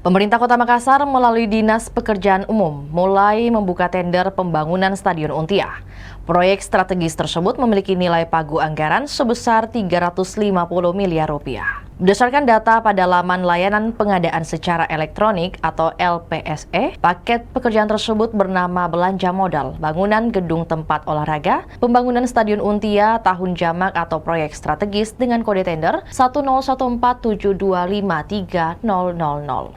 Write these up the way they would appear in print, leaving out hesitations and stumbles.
Pemerintah Kota Makassar melalui Dinas Pekerjaan Umum mulai membuka tender pembangunan Stadion Untia. Proyek strategis tersebut memiliki nilai pagu anggaran sebesar 350 miliar rupiah. Berdasarkan data pada laman layanan pengadaan secara elektronik atau LPSE, paket pekerjaan tersebut bernama belanja modal, bangunan gedung tempat olahraga, pembangunan Stadion Untia, tahun jamak atau proyek strategis dengan kode tender 10147253000.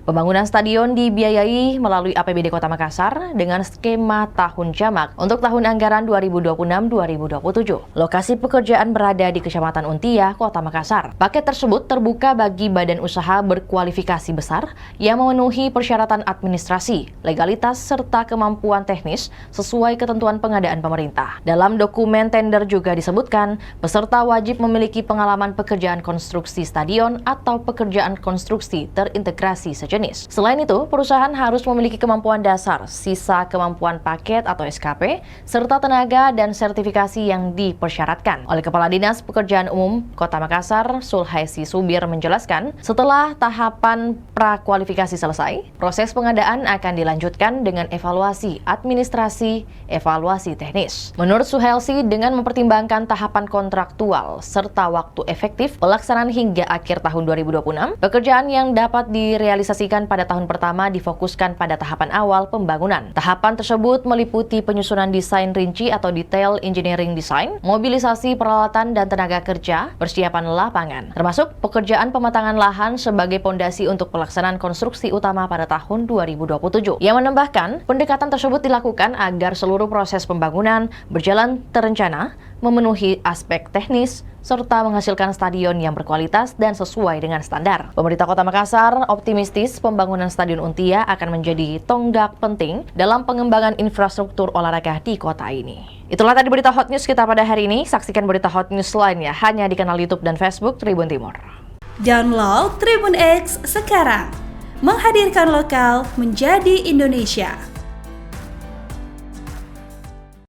Pembangunan stadion dibiayai melalui APBD Kota Makassar dengan skema tahun jamak untuk tahun anggaran 2026-2027. Lokasi pekerjaan berada di Kecamatan Untia, Kota Makassar. Paket tersebut terbuka bagi badan usaha berkualifikasi besar yang memenuhi persyaratan administrasi, legalitas, serta kemampuan teknis sesuai ketentuan pengadaan pemerintah. Dalam dokumen tender juga disebutkan, peserta wajib memiliki pengalaman pekerjaan konstruksi stadion atau pekerjaan konstruksi terintegrasi sejenis. Selain itu, perusahaan harus memiliki kemampuan dasar, sisa kemampuan paket atau SKP, serta tenaga dan sertifikasi yang dipersyaratkan. Oleh Kepala Dinas Pekerjaan Umum Kota Makassar, Sulhaisi Subir menjelaskan, setelah tahapan prakualifikasi selesai, proses pengadaan akan dilanjutkan dengan evaluasi administrasi, evaluasi teknis. Menurut Suhelsi, dengan mempertimbangkan tahapan kontraktual serta waktu efektif pelaksanaan hingga akhir tahun 2026, pekerjaan yang dapat direalisasikan pada tahun pertama difokuskan pada tahapan awal pembangunan. Tahapan tersebut meliputi penyusunan desain rinci atau detail engineering design, mobilisasi peralatan dan tenaga kerja, persiapan lapangan, termasuk pekerjaan pematangan lahan sebagai pondasi untuk pelaksanaan konstruksi utama pada tahun 2027. Yang menambahkan, pendekatan tersebut dilakukan agar seluruh proses pembangunan berjalan terencana, memenuhi aspek teknis, serta menghasilkan stadion yang berkualitas dan sesuai dengan standar. Pemerintah Kota Makassar optimistis pembangunan Stadion Untia akan menjadi tonggak penting dalam pengembangan infrastruktur olahraga di kota ini. Itulah tadi berita hot news kita pada hari ini. Saksikan berita hot news lainnya hanya di kanal YouTube dan Facebook Tribun Timur. Download Tribun X sekarang, menghadirkan lokal menjadi Indonesia.